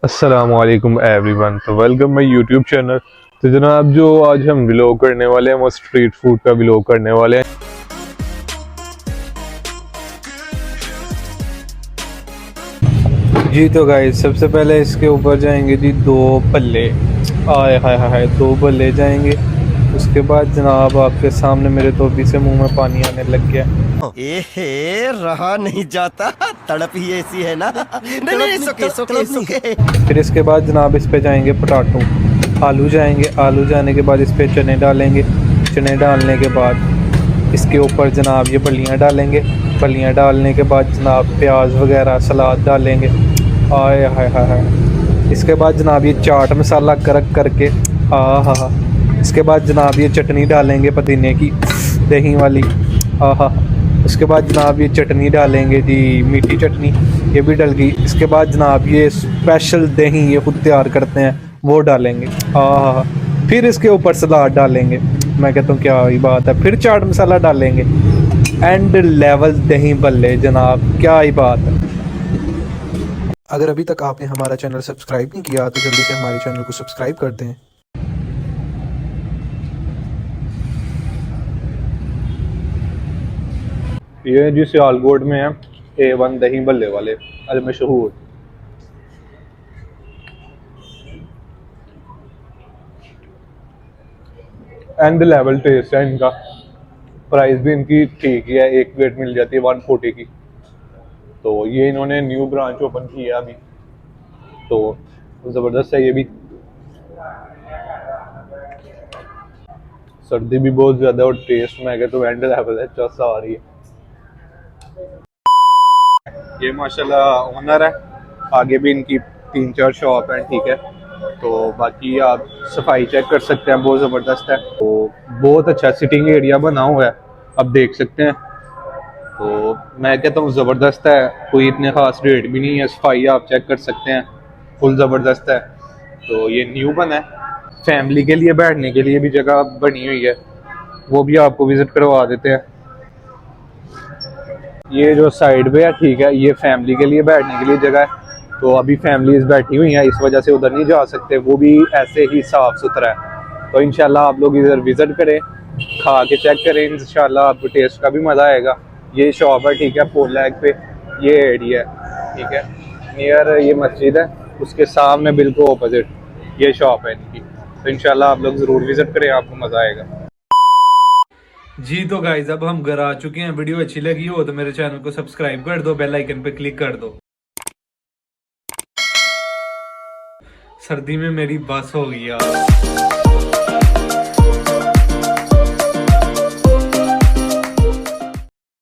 अस्सलामुअलैकुम एवरीवन, तो welcome my YouTube channel. तो जनाब, जो आज हम व्लॉग करने वाले हैं वो स्ट्रीट फूड का व्लॉग करने वाले हैं। जी तो गाइस, सबसे पहले इसके ऊपर जाएंगे जी दो पल्ले। आए हाय हाय हाय, दो पल्ले जाएंगे। उसके बाद जनाब आपके सामने मेरे तो अभी से मुंह में पानी आने लग गया। एहे रहा नहीं जाता, तड़प ही ऐसी है ना। नहीं, सुके। फिर इसके बाद जनाब इस पे जाएंगे पटाटो, आलू जाएंगे। आलू जाने के बाद इस पे चने डालेंगे। चने डालने के बाद इसके ऊपर जनाब ये फलियाँ डालेंगे। फलियाँ डालने के बाद जनाब प्याज वगैरह सलाद डालेंगे। आए हाय हाय हाय। इसके बाद जनाब ये चाट मसाला करके हाँ। इसके बाद जनाब ये चटनी डालेंगे पुदीने की, दही वाली। हाँ। उसके बाद जनाब ये चटनी डालेंगे जी, मीठी चटनी, ये भी डल गई। इसके बाद जनाब ये स्पेशल दही ये खुद तैयार करते हैं वो डालेंगे। हाँ। फिर इसके ऊपर सलाद डालेंगे। मैं कहता हूँ क्या ही बात है। फिर चाट मसाला डालेंगे। एंड लेवल दही बल्ले जनाब, क्या ही बात है। अगर अभी तक आपने हमारा चैनल सब्सक्राइब नहीं किया तो जल्दी से हमारे चैनल को सब्सक्राइब कर दें। ये जी सियालकोट में है A1 दही बल्ले वाले, अल मशहूर। एंड लेवल टेस्ट है इनका। प्राइस भी इनकी ठीक ही है, एक प्लेट मिल जाती है 140 की। तो ये इन्होंने न्यू ब्रांच ओपन की है अभी, तो ज़बरदस्त है ये भी। सर्दी भी बहुत ज़्यादा और टेस्ट में तो एंड लेवल है, चौसा आ रही है। ये माशाल्लाह ओनर है। आगे भी इनकी 3-4 शॉप हैं, ठीक है। तो बाकी आप सफाई चेक कर सकते हैं, बहुत ज़बरदस्त है। तो बहुत अच्छा सिटिंग एरिया बना हुआ है, अब देख सकते हैं। तो मैं कहता हूँ ज़बरदस्त है, कोई इतने ख़ास रेट भी नहीं है। सफाई आप चेक कर सकते हैं, फुल ज़बरदस्त है। तो ये न्यू बना है। फैमिली के लिए बैठने के लिए भी जगह बनी हुई है, वो भी आपको विज़िट करवा देते हैं। ये जो साइड पे है, ठीक है, ये फैमिली के लिए बैठने के लिए जगह है। तो अभी फैमिलीज बैठी हुई हैं, इस वजह से उधर नहीं जा सकते। वो भी ऐसे ही साफ सुथरा है। तो इंशाल्लाह आप लोग इधर विजिट करें, खा के चेक करें, इंशाल्लाह आपको टेस्ट का भी मज़ा आएगा। ये शॉप है, ठीक है, पोल लैग पे ये एरिया है, ठीक है। नियर ये मस्जिद है, उसके सामने बिल्कुल अपोजिट ये शॉप है इनकी। तो इंशाल्लाह आप लोग ज़रूर विजिट करें, आपको मज़ा आएगा। जी तो गाइज, अब हम घर आ चुके हैं। वीडियो अच्छी लगी हो तो मेरे चैनल को सब्सक्राइब कर दो, बेल आइकन पे क्लिक कर दो। सर्दी में मेरी बस हो गई यार।